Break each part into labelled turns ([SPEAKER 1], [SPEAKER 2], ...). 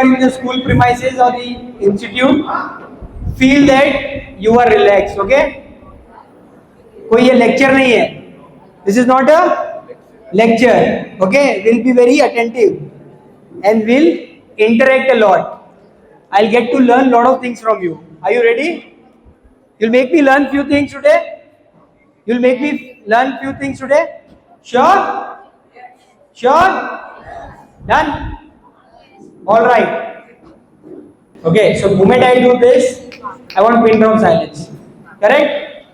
[SPEAKER 1] are in the school premises or the institute, feel that you are relaxed. Okay? कोई ये lecture नहीं है. This is not a lecture. Okay? We'll be very attentive and we'll interact a lot. I'll get to learn lot of things from you. Are you ready? You'll make me learn few things today. You'll make me learn few things today. Sure? Sure? Done? All right. Okay, so the moment I do this, I want pin drop silence. Correct?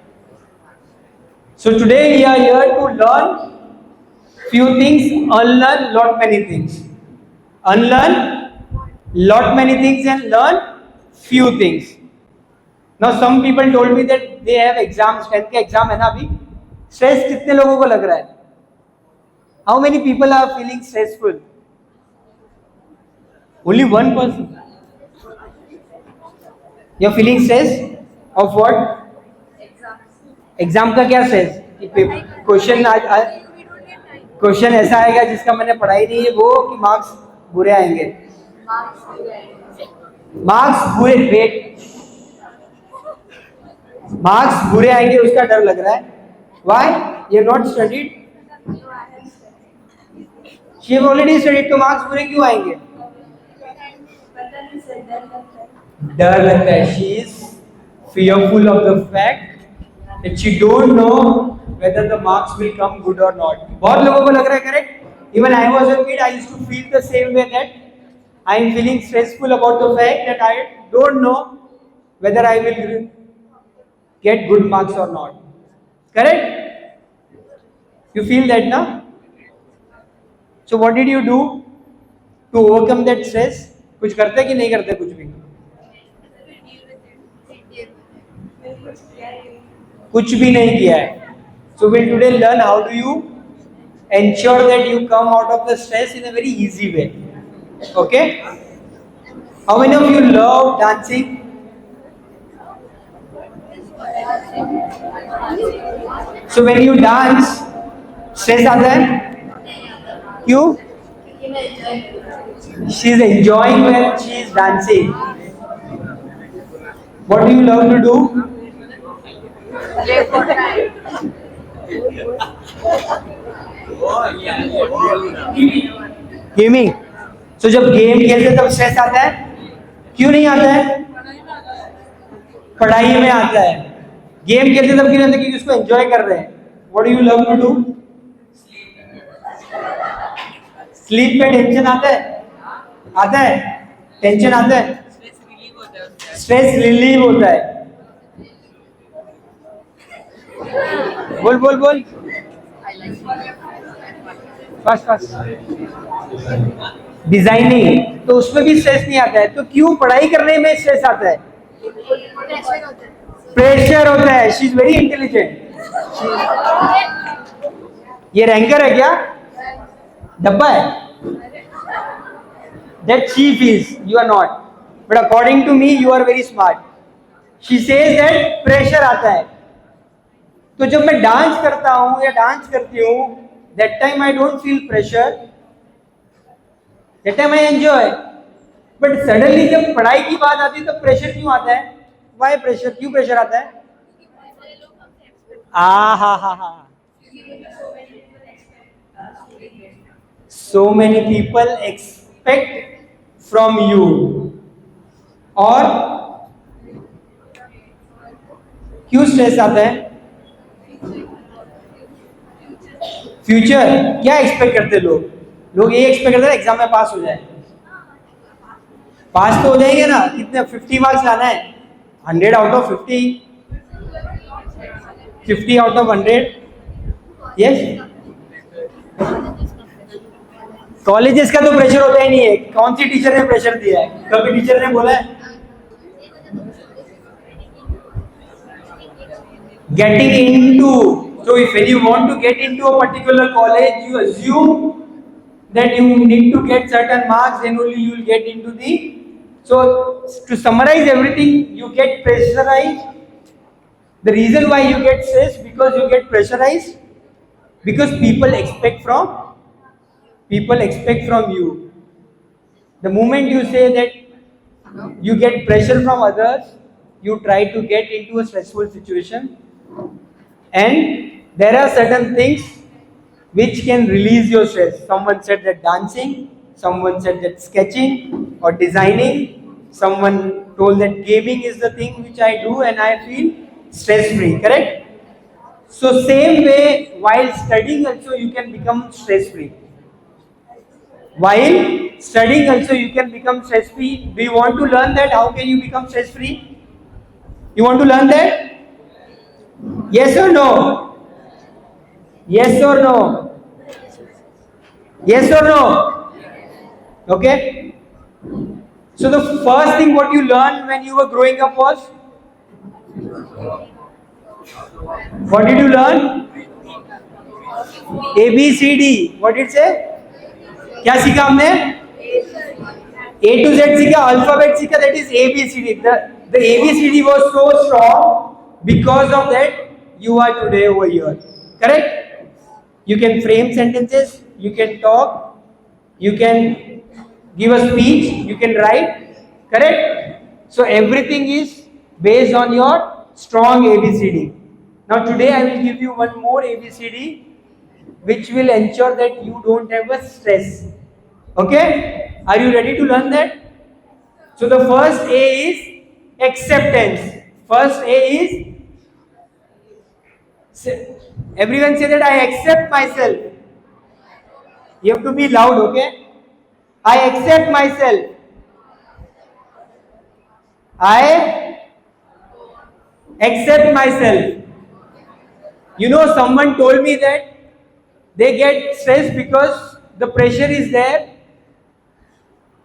[SPEAKER 1] So today we are here to learn few things, unlearn lot many things. Unlearn lot many things and learn few things. Now some people told me that they have exams, 10th का exam है ना अभी. Stress कितने लोगों को लग रहा है? How many people are feeling stressful? Only one person. You are feeling stress of what? Exam का क्या stress? क्वेश्चन ऐसा आएगा जिसका मैंने पढ़ाई नहीं है वो कि मार्क्स बुरे आएंगे. मार्क्स बुरे आएंगे उसका डर लग रहा है. Why? You have not studied. She have already studied. तो मार्क्स बुरे क्यों आएंगे? डर लगता है. She is fearful of the fact that she don't know whether the marks will come good or not. बहुत लोगों को लग रहा है correct? Even I was a kid, I used to feel the same way that I am feeling stressful about the fact that I don't know whether I will get good marks or not. Correct? You feel that now? So what did you do to overcome that stress? कुछ करते कि नहीं करते कुछ भी? कुछ भी नहीं किया है. So we'll today learn how do you ensure that you come out of the stress in a very easy way. Okay? How many of you love dancing? So when you dance, stress आता है? क्यों? She is enjoying when she is dancing. What do you love to do? Gaming. So जब game खेलते तब stress आता है? क्यों नहीं आता है? पढ़ाई में आता है. गेम खेलते तब क्यों नहीं आता? क्योंकि उसको एंजॉय कर रहे हैं. What do you love to do? Sleep में टेंशन आता है? आता है? टेंशन आता है? स्ट्रेस रिलीव होता है. बोल फास्ट. डिजाइनिंग तो उसमें भी स्ट्रेस नहीं आता है. तो क्यों पढ़ाई करने में स्ट्रेस आता है? प्रेशर होता है. She is very intelligent. ये रैंकर है क्या? डब्बा है. That she feels you are not, but according to me you are very smart. She says that pressure आता है. तो जब मैं डांस करता हूँ या डांस करती हूँ, that time I don't feel pressure. That time I enjoy. But suddenly जब पढ़ाई की बात आती है तो प्रेशर क्यों आता है? Why pressure? क्यों प्रेशर आता है? हा. So many people expect from you. और क्यों स्ट्रेस आता है? फ्यूचर क्या एक्सपेक्ट करते लोग ये एक्सपेक्ट करते हैं एग्जाम में पास हो जाए. पास तो हो जाएंगे ना. कितने 50 मार्क्स लाना है? 100 out of 50, 50 out of 100. Yes. Colleges का तो प्रेशर होता ही नहीं है. कौन सी टीचर ने प्रेशर दिया है? कभी टीचर ने बोला है? Getting into. So if when you want to get into a particular college, you assume that you need to get certain marks, then only you will get into the. So to summarize everything, you get pressurized. The reason why you get stressed because you get pressurized, because people expect from you. The moment you say that you get pressure from others, you try to get into a stressful situation, and there are certain things which can release your stress. Someone said that dancing, someone said that sketching or designing, someone told that gaming is the thing which I do and I feel stress free, correct? So same way, while studying also you can become stress free. While studying also you can become stress free. Do you want to learn that? How can you become stress free? You want to learn that? Yes or no? Yes or no? Yes or no? Okay. So the first thing what you learned when you were growing up was, what did you learn? A B C D. What did it say? क्या सीखा हमने? A to Z सीखा, alphabet सीखा, that is ABCD. The ABCD was so strong, because of that you are today over here. Correct? You can frame sentences, you can talk, you can give a speech, you can write. Correct? So everything is based on your strong ABCD. Now today I will give you one more ABCD which will ensure that you don't have a stress. Okay? Are you ready to learn that? So the first A is acceptance. First A is, everyone say that I accept myself. You have to be loud, okay? I accept myself. I accept myself. You know, someone told me that they get stressed because the pressure is there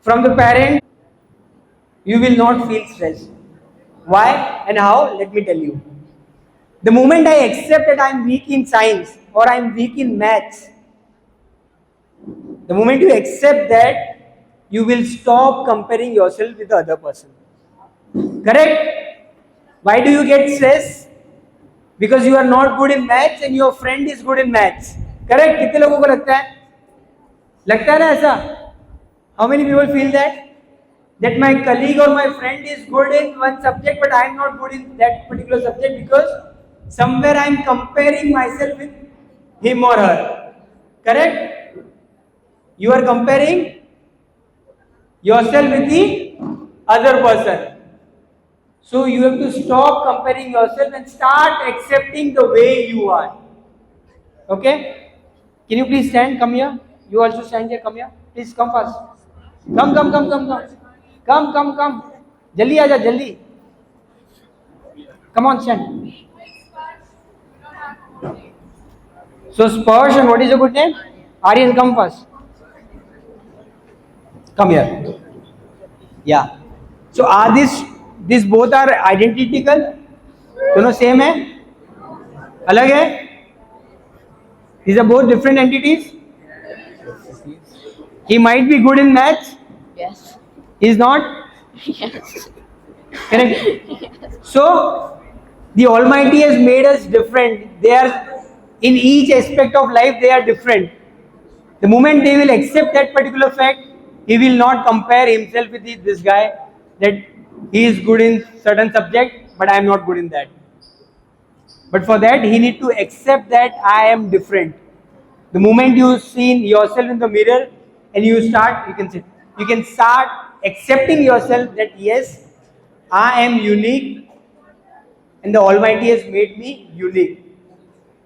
[SPEAKER 1] from the parent. You will not feel stressed. Why and how? Let me tell you. The moment I accept that I am weak in science or I am weak in maths, the moment you accept that, you will stop comparing yourself with the other person. Correct? Why do you get stressed? Because you are not good in maths and your friend is good in maths. Correct? कितने लोगों को लगता है? लगता है ना ऐसा? How many people feel that? That my colleague or my friend is good in one subject but I am not good in that particular subject, because somewhere I am comparing myself with him or her. Correct? You are comparing yourself with the other person. So you have to stop comparing yourself and start accepting the way you are. Okay? Can you please stand? Come here. You also stand here. Come here. Please come fast. Come. Come. Jaldi aaja, jaldi. Come on, stand. So Sparsh, and what is your good name? Aryan, come first. Come here. Yeah. So are these both are identical? दोनों same है? अलग है? These are both different entities? He might be good in maths?
[SPEAKER 2] Yes.
[SPEAKER 1] He is not?
[SPEAKER 2] Yes.
[SPEAKER 1] Correct?
[SPEAKER 2] Yes.
[SPEAKER 1] So the Almighty has made us different. They are, in each aspect of life they are different. The moment they will accept that particular fact, he will not compare himself with this guy, that he is good in certain subject but I am not good in that. But for that he need to accept that I am different. The moment you see yourself in the mirror and you can start accepting yourself that yes, I am unique and the Almighty has made me unique.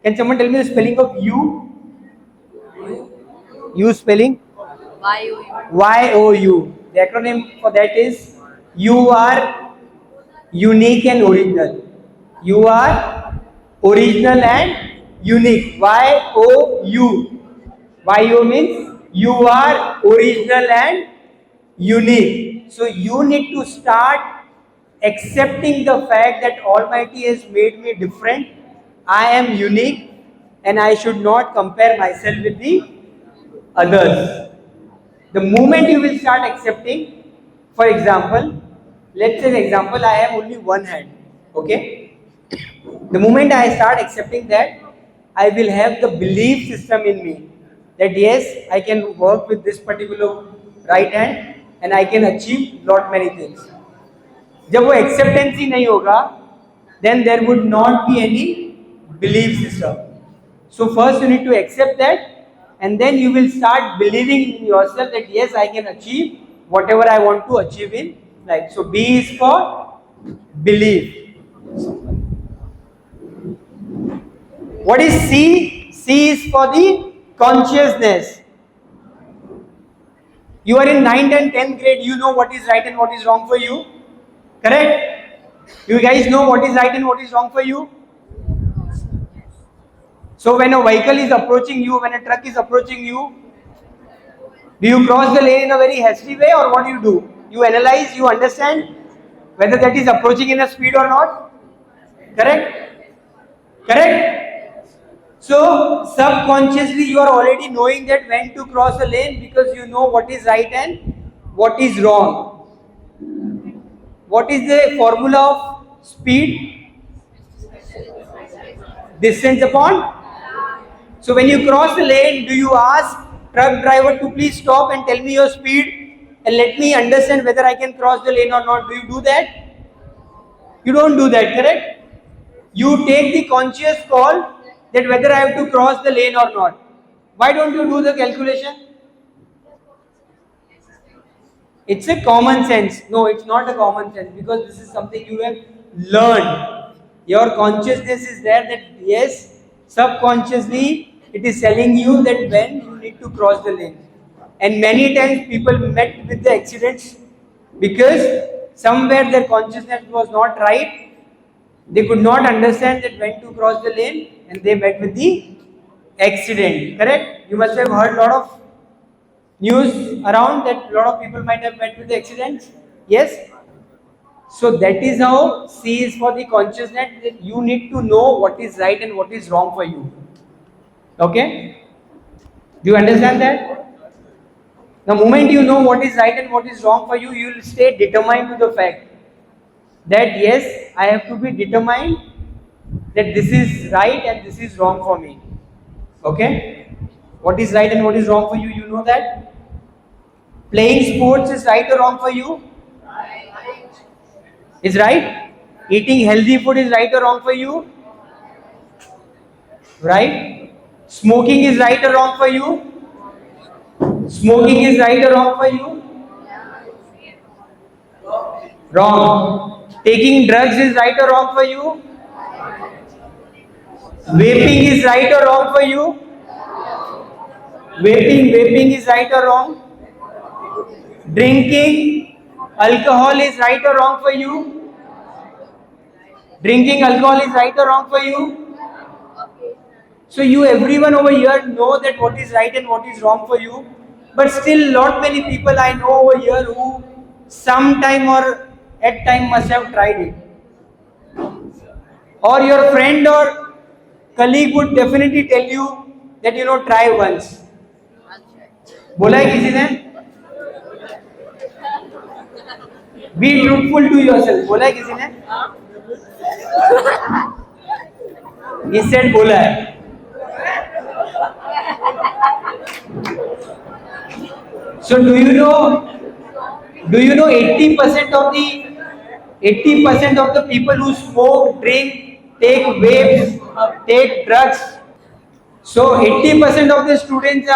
[SPEAKER 1] Can someone tell me the spelling of you? You spelling?
[SPEAKER 2] Y-O-U.
[SPEAKER 1] Y-O-U. The acronym for that is, you are unique and original. You are original and unique. Y-O-U. Y-O means you are original and unique. So you need to start accepting the fact that Almighty has made me different. I am unique and I should not compare myself with the others. The moment you will start accepting, for example, let's say the example, I have only one hand. Okay? The moment I start accepting that, I will have the belief system in me that yes, I can work with this particular right hand and I can achieve lot many things. जब वो acceptance ही नहीं होगा, then there would not be any belief system. So first you need to accept that, and then you will start believing in yourself that yes, I can achieve whatever I want to achieve in life. So B is for belief. What is C? C is for the consciousness. You are in 9th and 10th grade, you know what is right and what is wrong for you. Correct? You guys know what is right and what is wrong for you. So when a vehicle is approaching you, when a truck is approaching you, do you cross the lane in a very hasty way, or what do? You analyze, you understand whether that is approaching in a speed or not. Correct? Correct? So subconsciously you are already knowing that when to cross a lane, because you know what is right and what is wrong. What is the formula of speed? Distance upon. So when you cross the lane, do you ask truck driver to please stop and tell me your speed and let me understand whether I can cross the lane or not? Do you do that? You don't do that, correct? You take the conscious call that whether I have to cross the lane or not. Why don't you do the calculation? It's a common sense. No, it's not a common sense, because this is something you have learned. Your consciousness is there that yes, subconsciously it is telling you that when you need to cross the lane. And many times people met with the accidents because somewhere their consciousness was not right. They could not understand that when to cross the lane, and they met with the accident. Correct? You must have heard a lot of news around that a lot of people might have met with the accidents. Yes? So that is how C is for the consciousness, that you need to know what is right and what is wrong for you. Okay? Do you understand that? The moment you know what is right and what is wrong for you, you will stay determined to the fact that yes, I have to be determined that this is right and this is wrong for me. Okay? What is right and what is wrong for you, you know that? Playing sports is right or wrong for you? Is right? Eating healthy food is right or wrong for you? Right? Smoking is right or wrong for you? Smoking is right or wrong for you? Wrong. Taking drugs is right or wrong for you? Vaping is right or wrong for you? Vaping is right or wrong? Drinking alcohol is right or wrong for you? Drinking alcohol is right or wrong for you? So you, everyone over here, know that what is right and what is wrong for you. But still, lot many people I know over here who sometime or at time must have tried it. Or your friend or colleague would definitely tell you that try once. बोला है किसी ने? Be truthful to yourself. बोला है किसी ने? He said बोला है. So do you know 80% of the people who smoke, drink, take vapes, take drugs. So 80% of the students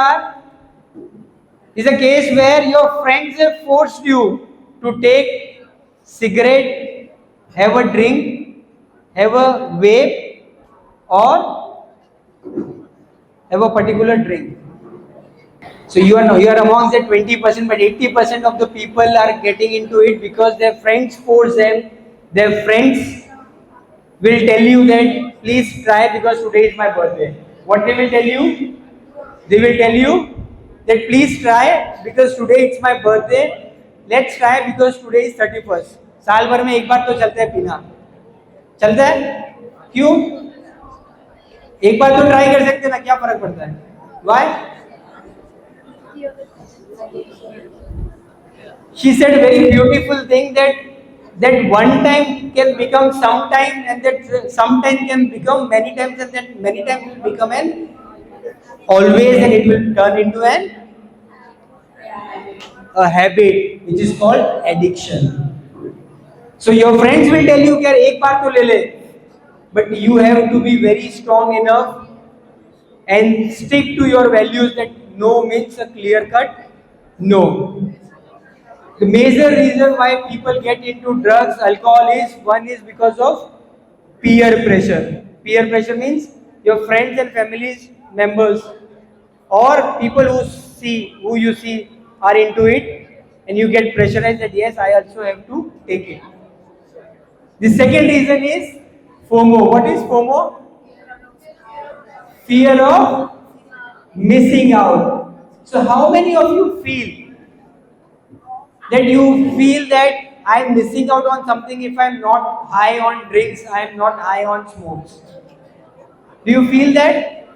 [SPEAKER 1] is a case where your friends have forced you to take cigarette, have a drink, have a vape, or have a particular drink. So you are amongst the 20%, but 80% of the people are getting into it because their friends force them. Their friends will tell you that please try because today is my birthday. What they will tell you? They will tell you that please try because today it's my birthday. Let's try because today is 31st. साल भर में एक बार तो चलता है पीना. चलता है? क्यों? एक बार तो ट्राई कर सकते हैं ना, क्या फर्क पड़ता है? Why? She said a very beautiful thing that one time can become sometime, and that sometime can become many times, and that many times will become an always, and it will turn into an a habit which is called addiction. So your friends will tell you कि यार एक बार तो ले ले, but you have to be very strong enough and stick to your values that no means a clear cut no. The major reason why people get into drugs, alcohol is one is because of peer pressure. Peer pressure means your friends and families members or people who you see are into it and you get pressurized that yes, I also have to take it. The second reason is FOMO. What is FOMO? Fear of missing out. So how many of you feel that I'm missing out on something if I'm not high on drinks, I'm not high on smokes? Do you feel that?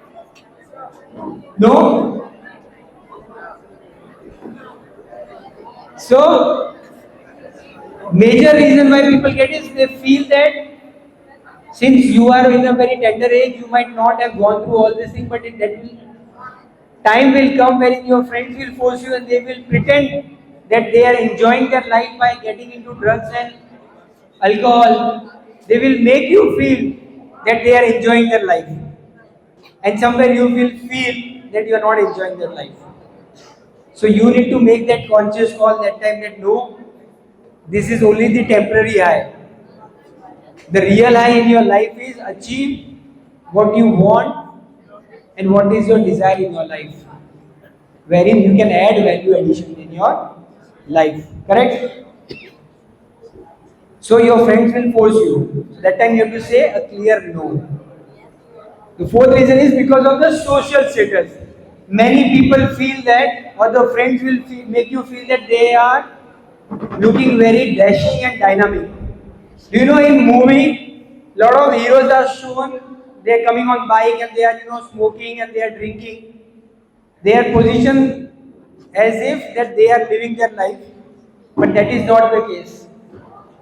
[SPEAKER 1] No? So, major reason why people get is they feel that since you are in a very tender age, you might not have gone through all this thing, but time will come wherein your friends will force you and they will pretend that they are enjoying their life by getting into drugs and alcohol. They will make you feel that they are enjoying their life. And somewhere you will feel that you are not enjoying their life. So you need to make that conscious call that time that no, this is only the temporary high. The real high in your life is achieve what you want and what is your desire in your life, wherein you can add value addition in your life. Correct? So your friends will force you. So that time you have to say a clear no. The fourth reason is because of the social status. Many people feel that, or the friends will make you feel that they are looking very dashing and dynamic. Do you know in movie, lot of heroes are shown, they are coming on bike and they are smoking and they are drinking. They are positioned as if that they are living their life, but that is not the case.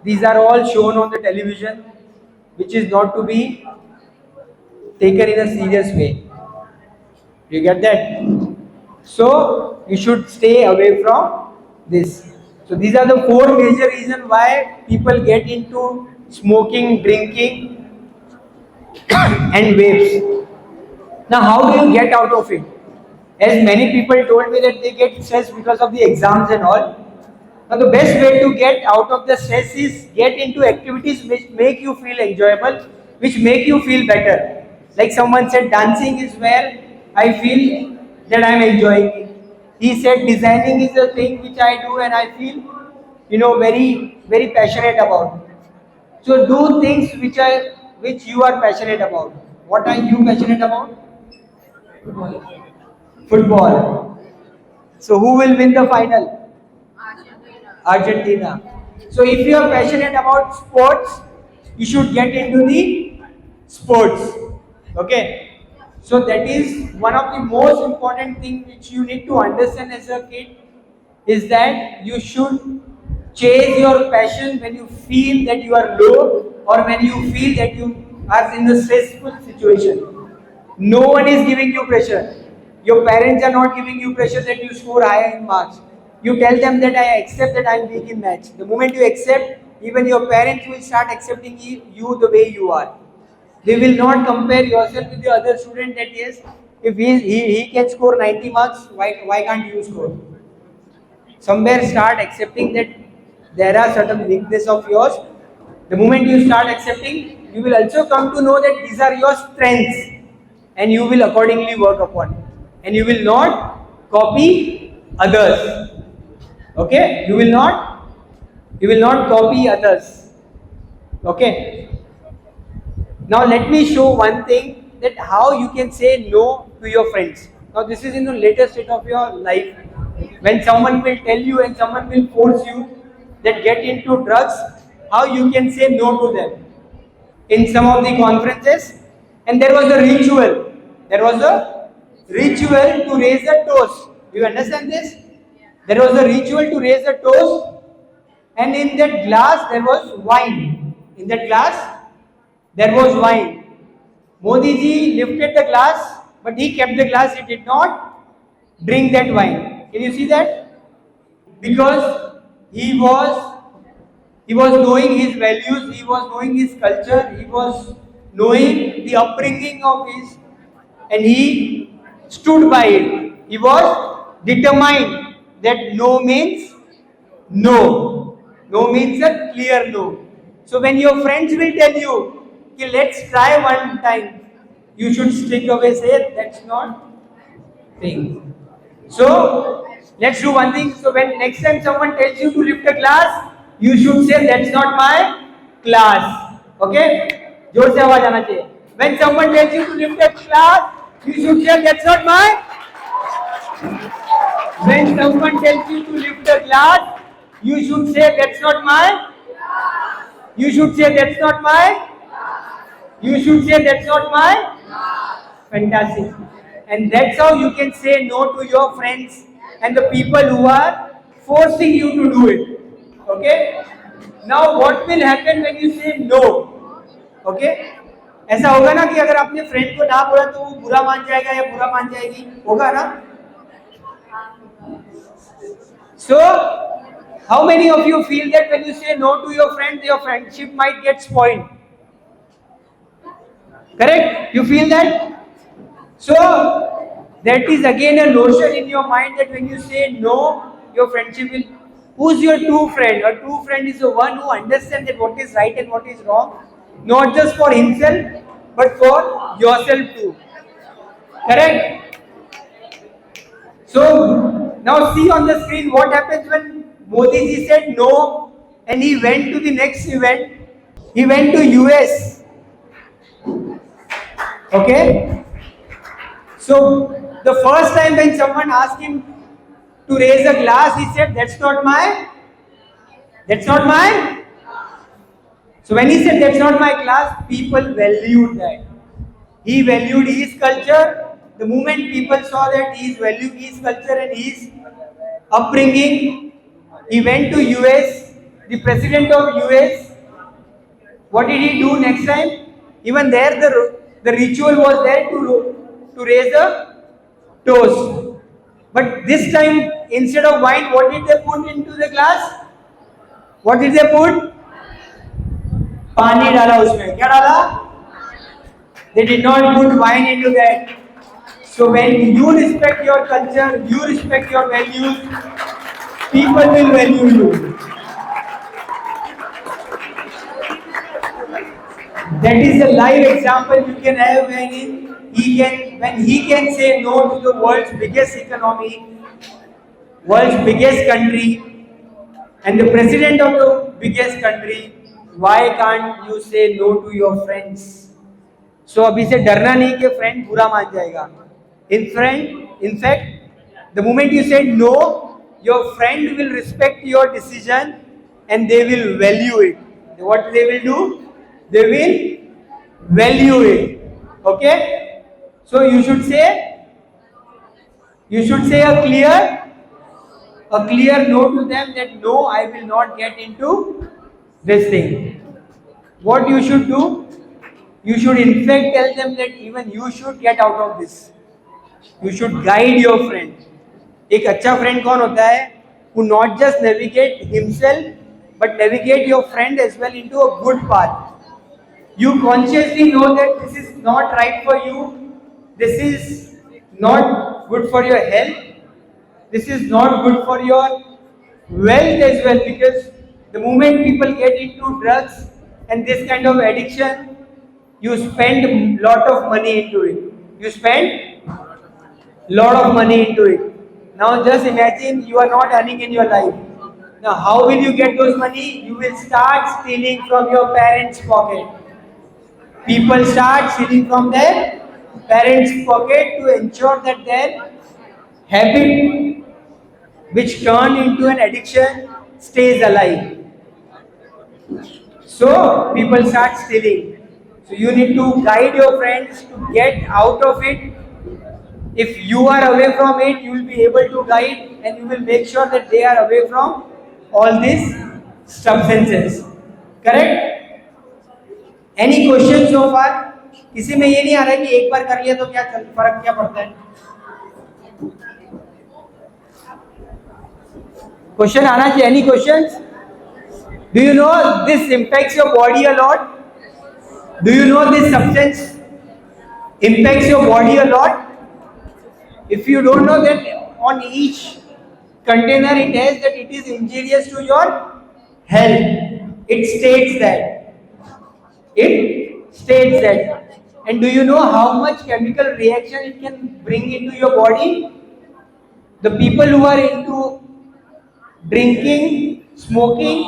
[SPEAKER 1] These are all shown on the television, which is not to be taken in a serious way. You get that? So you should stay away from this. So these are the four major reasons why people get into smoking, drinking, and vapes. Now, how do you get out of it? As many people told me that they get stressed because of the exams and all. Now, the best way to get out of the stress is get into activities which make you feel enjoyable, which make you feel better. Like someone said, dancing is where I feel that I am enjoying it. He said, designing is a thing which I do and I feel, very, very passionate about. So do things which you are passionate about. What are you passionate about? Football. So who will win the final? Argentina. So if you are passionate about sports, you should get into the sports. Okay. So that is one of the most important thing which you need to understand as a kid is that you should chase your passion when you feel that you are low or when you feel that you are in a stressful situation. No one is giving you pressure. Your parents are not giving you pressure that you score higher in marks. You tell them that I accept that I am weak in maths. The moment you accept, even your parents will start accepting you the way you are. They will not compare yourself with the other student that yes, if he can score 90 marks, why can't you score? Somewhere start accepting that there are certain weaknesses of yours. The moment you start accepting, you will also come to know that these are your strengths and you will accordingly work upon. And you will not copy others. Okay? You will not copy others. Okay? Now let me show one thing that how you can say no to your friends. Now this is in the later state of your life. When someone will tell you and someone will force you that get into drugs, how you can say no to them. In some of the conferences, and there was a ritual. There was a ritual to raise a toast. Do you understand this? There was a ritual to raise a toast, and in that glass there was wine. In that glass there was wine. Modi ji lifted the glass, but he kept the glass. He did not drink that wine. Can you see that? because he was knowing his values, he was knowing his culture, he was knowing the upbringing of his, and he stood by it. He was determined that no means no. No means a clear no. So when your friends will tell you, okay, let's try one time, you should stick away, say that's not thing. So let's do one thing. So when next time someone tells you to lift a glass, you should say that's not my class. Okay? जोर से आवाज आना चाहिए. When someone tells you to lift a glass, you should say that's not my. When someone tells you to lift a glass, you should say that's not my. You should say that's not my. You should say that's not my. Fantastic. And that's how you can say no to your friends and the people who are forcing you to do it. Okay? Now what will happen when you say no? Okay? ऐसा होगा ना कि अगर आपने friend को ना बोला तो वो बुरा मान जाएगा या बुरा मान जाएगी, होगा ना? So how many of you feel that when you say no to your friend, your friendship might get spoiled? Correct? You feel that? So that is again a notion in your mind that when you say no, your friendship will. Who's your true friend? A true friend is the one who understands that what is right and what is wrong, not just for himself, but for yourself too. Correct? So now see on the screen what happens when Modi ji said no and he went to the next event. He went to US. Okay? So the first time when someone asked him to raise a glass, he said, that's not my. So when he said that's not my class, people valued that. He valued his culture. The moment people saw that he is valuing his culture and his upbringing, he went to US. The president of US, what did he do next time? Even there the ritual was there to raise a toast. But this time, instead of wine, what did they put into the glass? What did they put? पानी डाला उसमें. क्या डाला? They did not put wine into that. So when you respect your culture, you respect your values, people will value you. That is a live example you can have when he can say no to the world's biggest economy, world's biggest country, and the president of the biggest country. Why can't you say no to your friends? So अभी से डरना नहीं कि friend बुरा मान जाएगा. In fact, the moment you say no, your friend will respect your decision and they will value it. What they will do? They will value it. Okay? So you should say a clear no to them that no, I will not get into this thing. What you should do? You should in fact tell them that even you should get out of this. You should guide your friend. एक अच्छा friend कौन होता है? Who not just navigate himself but navigate your friend as well into a good path. You consciously know that this is not right for you. This is not good for your health. This is not good for your wealth as well, because the moment people get into drugs and this kind of addiction, you spend a lot of money into it. You spend lot of money into it. Now just imagine you are not earning in your life. Now how will you get those money? You will start stealing from your parents' pocket. People start stealing from their parents' pocket to ensure that their habit, which turn into an addiction, stays alive. So people start stealing. So you need to guide your friends to get out of it. If you are away from it, you will be able to guide and you will make sure that they are away from all these substances. Correct? Any questions so far? किसी में ये नहीं आ रहा है कि एक बार कर लिया तो क्या फर्क क्या पड़ता है? क्वेश्चन आना चाहिए. Any questions? Do you know this impacts your body a lot? Do you know this substance impacts your body a lot? If you don't know, then on each container it has that it is injurious to your health. It states that. It states that. And do you know how much chemical reaction it can bring into your body? The people who are into drinking, smoking,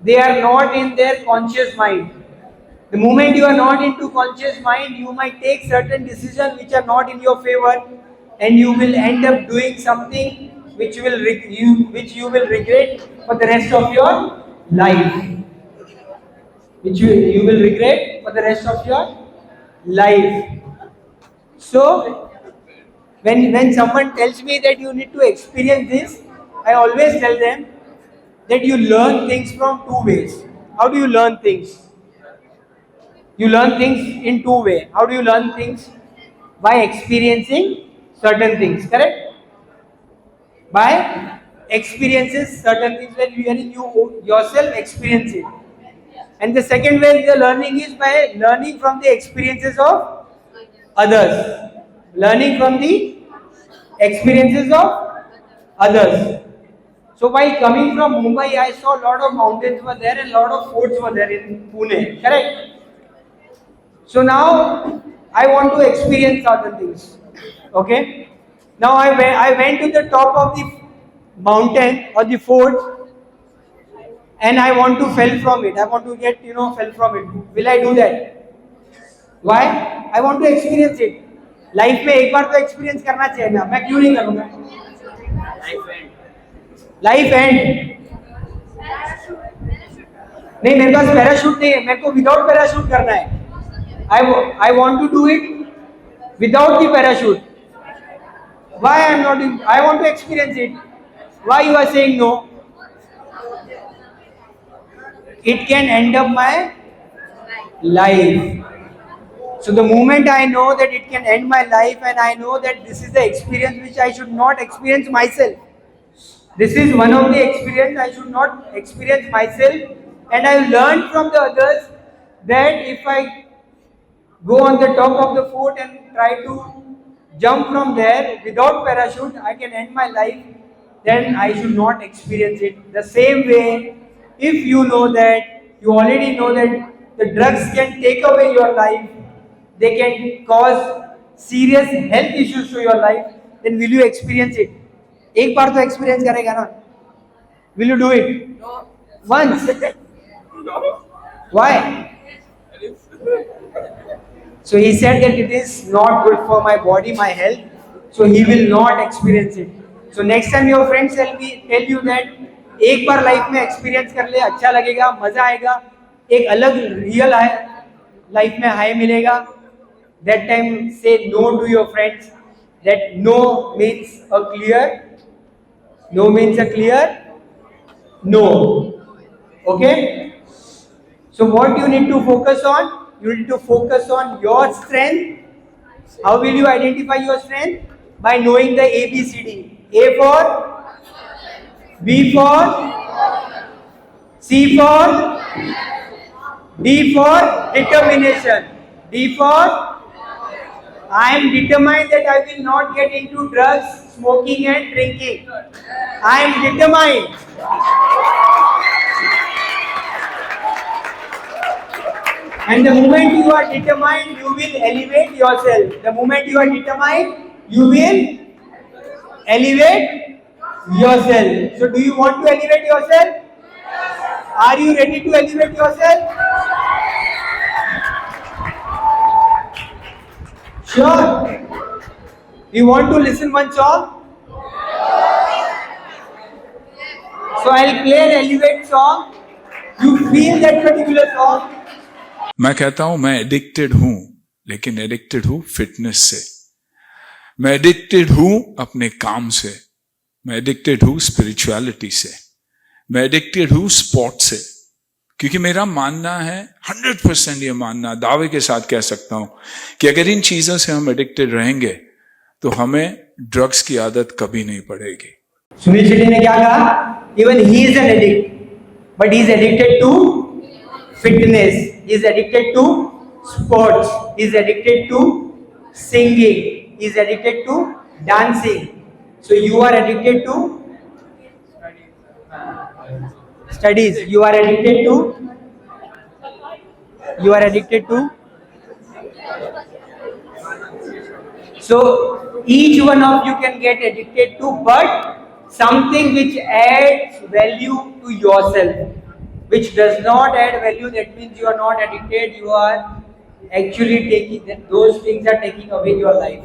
[SPEAKER 1] they are not in their conscious mind. The moment you are not into conscious mind, you might take certain decisions which are not in your favor, and you will end up doing something which you will regret for the rest of your life. Which you will regret for the rest of your life. So, when someone tells me that you need to experience this, I always tell them that you learn things from two ways. How do you learn things? You learn things in two ways. How do you learn things? By experiencing certain things, correct? By experiences certain things when you yourself experience it. And the second way the learning is by learning from the experiences of others. Learning from the experiences of others. So while coming from Mumbai, I saw a lot of mountains were there and a lot of forts were there in Pune, correct? So now I want to experience certain things. Okay? Now I went to the top of the mountain or the fort and I want to fell from it. I want to get, fell from it. Will I do that? Why? I want to experience it. Life में एक बार तो experience करना चाहिए ना. मैं क्यों नहीं करूँगा? लाइफ एंड नहीं, मेरे पास पैराशूट नहीं है. मेरे को विदाउट पैराशूट करना है. I want to do it without the parachute. Why I am not doing? I want to experience it. Why you are saying no? It can end up my life. So the moment I know that it can end my life and I know that this is the experience which I should not experience myself. This is one of the experience I should not experience myself, and I learned from the others that if I go on the top of the fort and try to jump from there without parachute, I can end my life, then I should not experience it. The same way, if you know that, you already know that the drugs can take away your life, they can cause serious health issues to your life, then will you experience it? एक बार तो experience करेगा ना? Will you do it? No. Once? Why? So he said that it is not good for my body, my health, so he will not experience it. So next time your friends tell you that एक बार life में experience कर ले, अच्छा लगेगा, मजा आएगा, एक अलग रियल लाइफ में हाई मिलेगा. That time say no to your friends. That no means a clear. No means a clear no. Okay? So what you need to focus on? You need to focus on your strength. How will you identify your strength? By knowing the ABCD. A for, B for, C for, D for determination. D for I am determined that I will not get into drugs, smoking and drinking. I am determined. And the moment you are determined, you will elevate yourself. The moment you are determined, you will elevate yourself. So do you want to elevate yourself? Are you ready to elevate yourself? Sure. You want to listen one song? So I'll play an elevate song. You feel that particular song.
[SPEAKER 3] मैं कहता हूं मैं addicted हूं, लेकिन addicted हूं fitness से. मैं addicted हूं अपने काम से. मैं एडिक्टेड हूं स्पिरिचुअलिटी से. मैं एडिक्टेड हूं स्पोर्ट से. क्योंकि मेरा मानना है, 100% ये मानना, दावे के साथ कह सकता हूं कि अगर इन चीजों से हम एडिक्टेड रहेंगे तो हमें ड्रग्स की आदत कभी नहीं पड़ेगी.
[SPEAKER 1] सुनील शेट्टी ने क्या कहा? Even he is an addict, but he is addicted to fitness. He is addicted to sports. He is addicted to singing. He is addicted to dancing. So you are addicted to studies. You are addicted to. You are addicted to. So each one of you can get addicted to, but something which adds value to yourself. Which does not add value, that means you are not addicted. You are actually taking that, those things are taking away your life.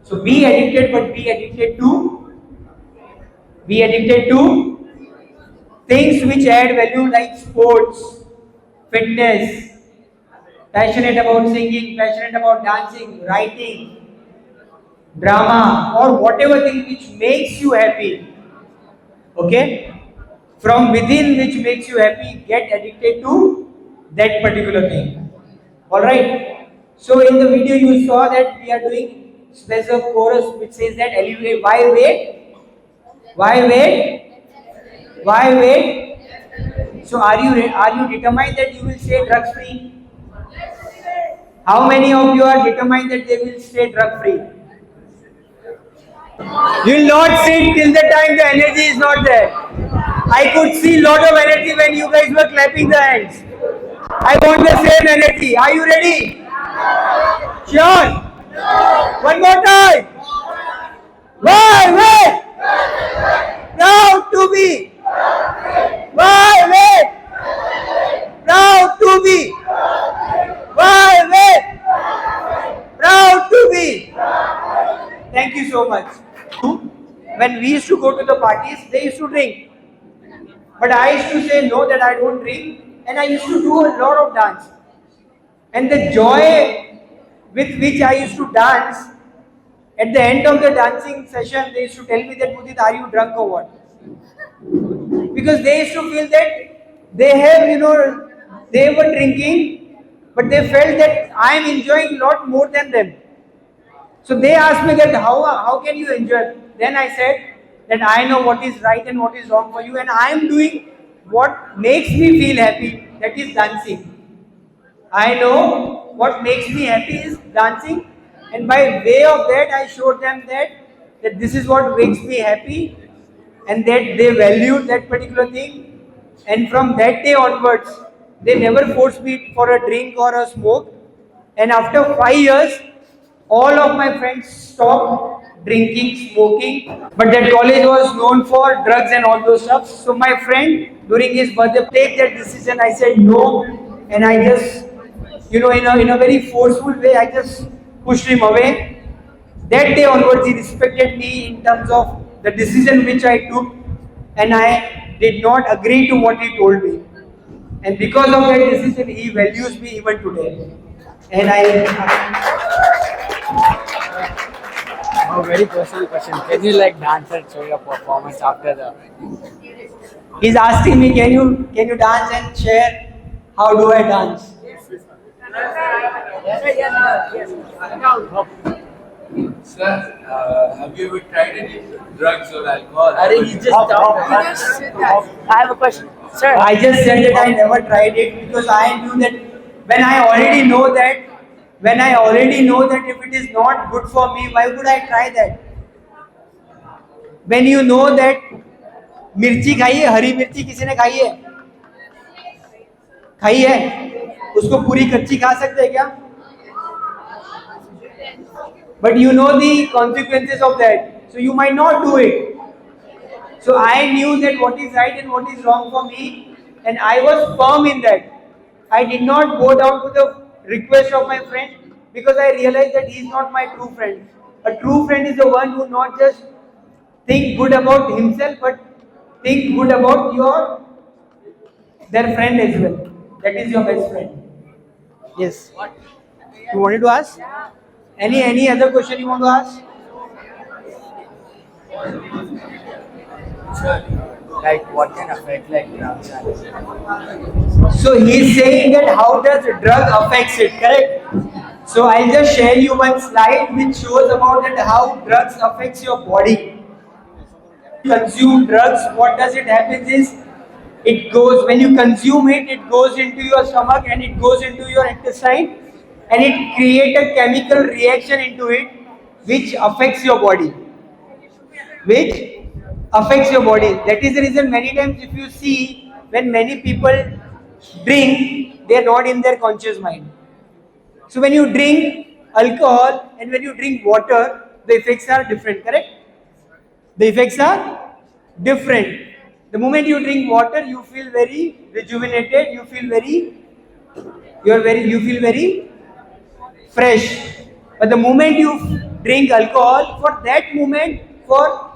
[SPEAKER 1] So be addicted, but be addicted to things which add value, like sports, fitness, passionate about singing, passionate about dancing, writing, drama, or whatever thing which makes you happy. Okay? From within, which makes you happy, get addicted to that particular thing. Alright? So in the video you saw that we are doing special chorus which says that elevate. Why wait? Why wait? Why wait? So are you determined that you will stay drug free? How many of you are determined that they will stay drug free? You will not sit till the time the energy is not there. I could see lot of energy when you guys were clapping the hands. I want the same energy. Are you ready? Sure? One more time. Why wait? Proud to be. Why wait? Proud to be. Why wait? Proud to be. Thank you so much. When we used to go to the parties, they used to drink. But I used to say no, that I don't drink, and I used to do a lot of dance. And the joy with which I used to dance, at the end of the dancing session, they used to tell me that, Mudit, are you drunk or what? Because they used to feel that they have, they were drinking, but they felt that I am enjoying a lot more than them. So they asked me that how can you enjoy? Then I said that I know what is right and what is wrong for you, and I am doing what makes me feel happy, that is dancing. I know what makes me happy is dancing, and by way of that I showed them that this is what makes me happy, and that they valued that particular thing. And from that day onwards, they never forced me for a drink or a smoke. And after 5 years, all of my friends stopped drinking, smoking, but that college was known for drugs and all those stuff. So my friend, during his birthday, take that decision. I said no, and I just, in a very forceful way, I just pushed him away. That day onwards, he respected me in terms of the decision which I took, and I did not agree to what he told me. And because of that decision, he values me even today. And
[SPEAKER 4] A very personal question. Can you dance and show your performance after the?
[SPEAKER 1] he's asking me, can you dance and share how do I dance?
[SPEAKER 5] Sir, have you ever tried any drugs or alcohol?
[SPEAKER 4] He just I have a question, sir.
[SPEAKER 1] I just said that I never tried it because I knew that when I already know that if it is not good for me, why would I try that? When you know that मिर्ची खाई है, हरी मिर्ची किसी ने खाई है? खाई है? उसको पूरी कच्ची खा सकते हैं क्या? But you know the consequences of that, so you might not do it. So I knew that what is right and what is wrong for me, and I was firm in that. I did not go down to the request of my friend because I realized that he is not my true friend. A true friend is the one who not just think good about himself, but think good about their friend as well. That is your best friend. Yes. You wanted to ask? Any other question you want to ask?
[SPEAKER 4] What can affect drugs?
[SPEAKER 1] So he's saying that how does drug affects it, correct? So I'll just share you one slide which shows about that how drugs affects your body. consume drugs, what does it happens is it goes when you consume it, it goes into your stomach and it goes into your intestine and it create a chemical reaction into it which affects your body. Which affects your body. That is the reason many times if you see when many people drink, they are not in their conscious mind. So when you drink alcohol and when you drink water, the effects are different, correct? The effects are different. The moment you drink water, you feel very rejuvenated, you feel very fresh. But the moment you drink alcohol, for that moment, for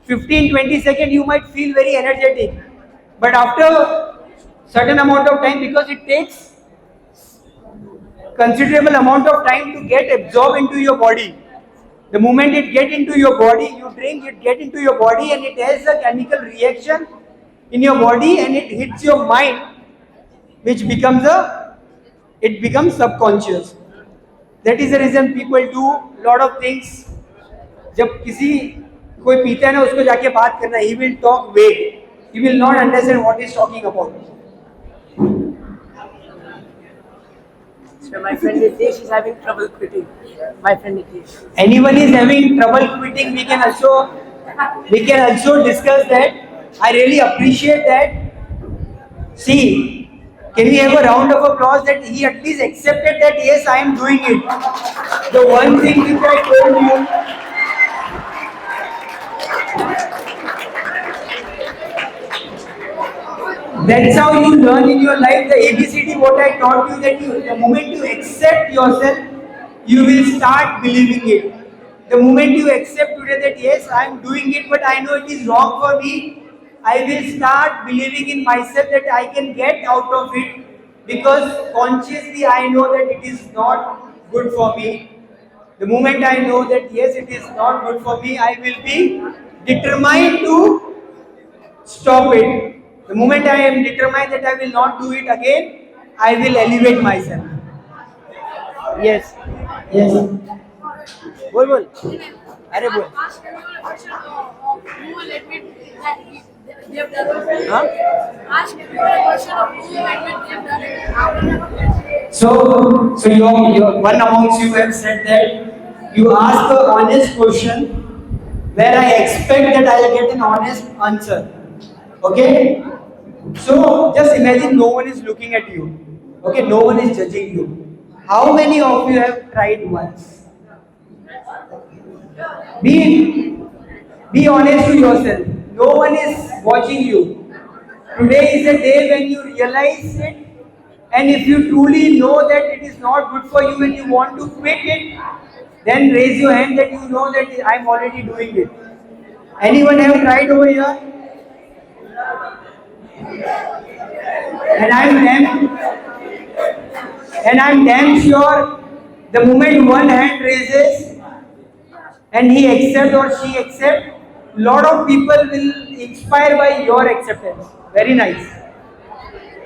[SPEAKER 1] 15-20 seconds, you might feel very energetic. But after certain amount of time, because it takes considerable amount of time to get absorbed into your body. The moment it get into your body, you drink, it get into your body and it has a chemical reaction in your body and it hits your mind, which it becomes subconscious. That is the reason people do lot of things. जब किसी कोई पीता है ना उसको जाके बात करना, he will talk vague, he will not understand what he is talking about.
[SPEAKER 6] So my friend Nitish is having trouble quitting. My friend Nitish.
[SPEAKER 1] Anyone is having trouble quitting, we can also discuss that. I really appreciate that. See, can we have a round of applause that he at least accepted that yes, I am doing it. The one thing which I told you, that's how you learn in your life the ABCD. What I taught you, that the moment you accept yourself, you will start believing it. The moment you accept today that yes, I am doing it, but I know it is wrong for me, I will start believing in myself that I can get out of it, because consciously I know that it is not good for me. The moment I know that yes, it is not good for me, I will be determined to stop it. The moment I am determined that I will not do it again, I will elevate myself. Yes. Yes. बोल बोल. अरे बोल.
[SPEAKER 2] Ask everyone a question of who will admit that they have done it.
[SPEAKER 1] Huh?
[SPEAKER 2] Ask everyone a question of who will admit they have done it.
[SPEAKER 1] So your one amongst you have said that you ask a honest question where I expect that I will get an honest answer. Okay? So just imagine no one is looking at you. Okay, no one is judging you. How many of you have tried once? Be honest to yourself. No one is watching you. Today is a day when you realize it, and if you truly know that it is not good for you and you want to quit it, then raise your hand that you know that I am already doing it. Anyone have tried over here? And I'm damn sure the moment one hand raises and he accept or she accept, lot of people will inspire by your acceptance. Very nice.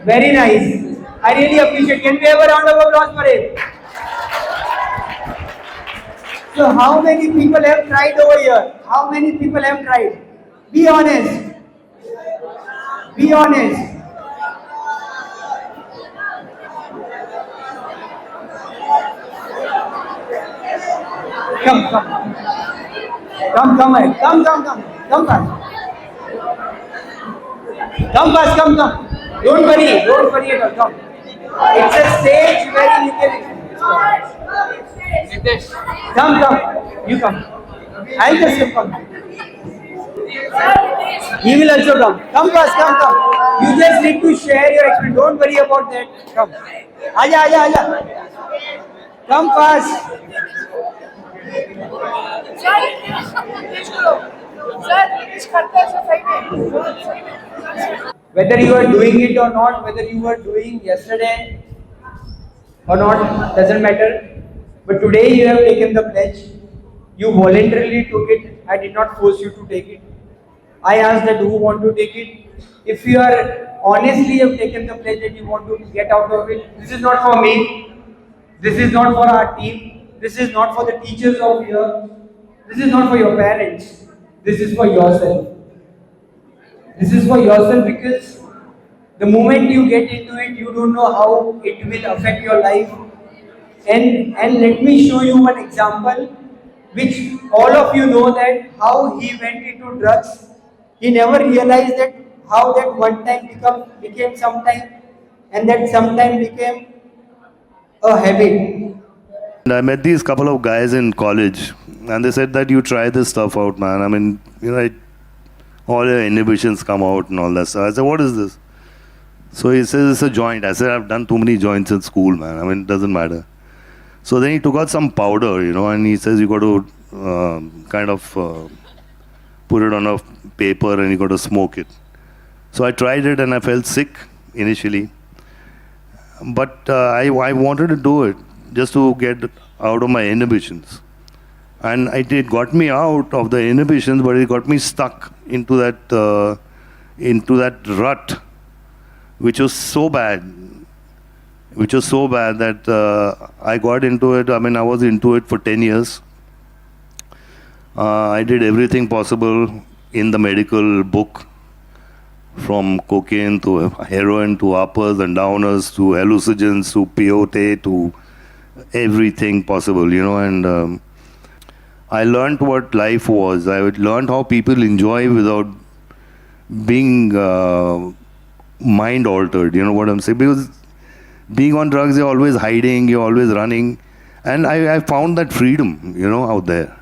[SPEAKER 1] Very nice. I really appreciate. Can we have a round of applause for it? So how many people have tried over here? How many people have tried? Be honest. Be honest. Come fast. Come. Don't worry at all. Come. It's a stage where you can.
[SPEAKER 6] Nitish.
[SPEAKER 1] Come. You come. I'll just come. He will also come. Come fast, come. You just need to share your experience. Don't worry about that. Come. Aja. Come fast. Whether you are doing it or not, whether you were doing yesterday or not, doesn't matter. But today you have taken the pledge. You voluntarily took it. I did not force you to take it. I asked that who want to take it. If you are honestly have taken the pledge that you want to get out of it, this is not for me. This is not for our team. This is not for the teachers of here. This is not for your parents. This is for yourself. This is for yourself because the moment you get into it, you don't know how it will affect your life. And let me show you one example, which all of you know that how he went into drugs. He never realized that how that one time became sometime, and that sometime became a habit.
[SPEAKER 7] And I met these couple of guys in college, and they said that you try this stuff out, man. I mean, all your inhibitions come out and all that stuff. I said, what is this? So he says it's a joint. I said, I've done too many joints in school, man. I mean, it doesn't matter. So then he took out some powder, and he says you got to put it on a paper and you got to smoke it. So I tried it and I felt sick initially. But I wanted to do it just to get out of my inhibitions. And it got me out of the inhibitions, but it got me stuck into that rut, which was so bad that I got into it. I mean, I was into it for 10 years. I did everything possible in the medical book, from cocaine to heroin to uppers and downers to hallucinogens to peyote to everything possible, and I learned what life was. I learned how people enjoy without being mind altered, you know what I'm saying? Because being on drugs, you're always hiding, you're always running. And I found that freedom, out there.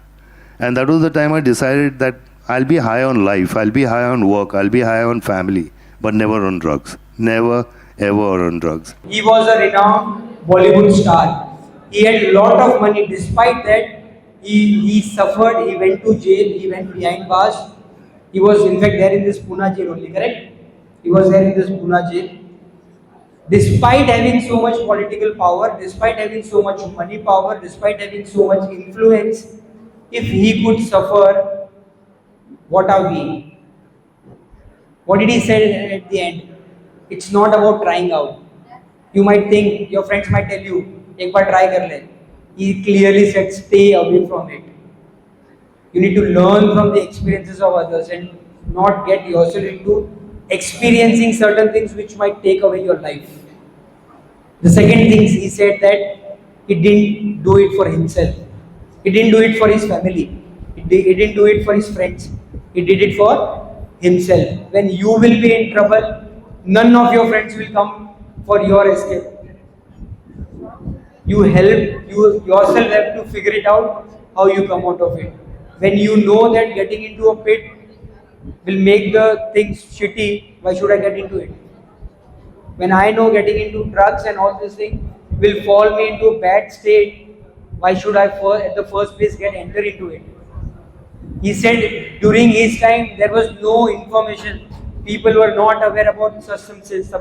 [SPEAKER 7] And that was the time I decided that I'll be high on life, I'll be high on work, I'll be high on family, but never on drugs. Never, ever on drugs.
[SPEAKER 1] He was a renowned Bollywood star. He had a lot of money. Despite that, he suffered. He went to jail. He went behind bars. He was in fact there in this Pune jail only, correct? He was there in this Pune jail. Despite having so much political power, despite having so much money power, despite having so much influence, if he could suffer, what are we? What did he say at the end? It's not about trying out. You might think, your friends might tell you, एक बार try कर ले. He clearly said, stay away from it. You need to learn from the experiences of others and not get yourself into experiencing certain things which might take away your life. The second thing, he said that he didn't do it for himself. He didn't do it for his family. He didn't do it for his friends. He did it for himself. When you will be in trouble, none of your friends will come for your escape. You yourself have to figure it out how you come out of it. When you know that getting into a pit will make the things shitty, why should I get into it? When I know getting into drugs and all this thing will fall me into a bad state, why should I at the first place enter into it? He said during his time there was no information. People were not aware about substances.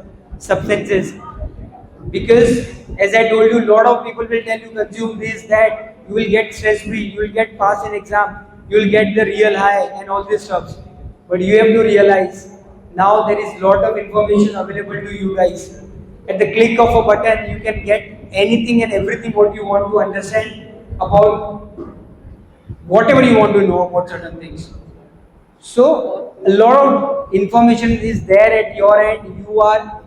[SPEAKER 1] Because as I told you, a lot of people will tell you consume this, that, you will get stress free, you will get pass an exam, you will get the real high and all this stuff. But you have to realize, now there is lot of information available to you guys. At the click of a button, you can get anything and everything what you want to understand about whatever you want to know about certain things. So a lot of information is there at your end. You are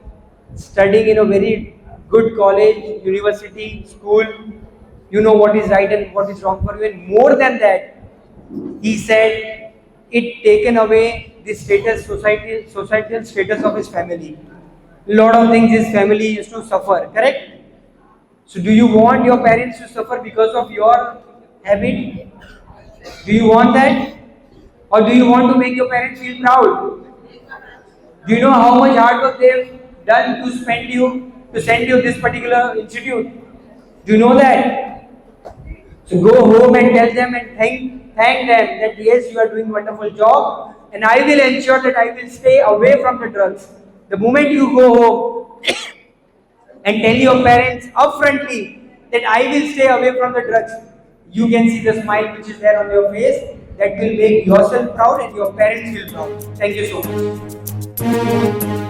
[SPEAKER 1] studying in a very good college, university, school. You know what is right and what is wrong for you. And more than that, he said it taken away the societal status of his family. A lot of things his family used to suffer, correct? So do you want your parents to suffer because of your habit? Do you want that? Or do you want to make your parents feel proud? Do you know how much hard work they've done to send you this particular institute? Do you know that? So go home and tell them and thank them that yes, you are doing a wonderful job, and I will ensure that I will stay away from the drugs. The moment you go home and tell your parents upfrontly that I will stay away from the drugs, you can see the smile which is there on your face. That will make yourself proud and your parents feel proud. Thank you so much.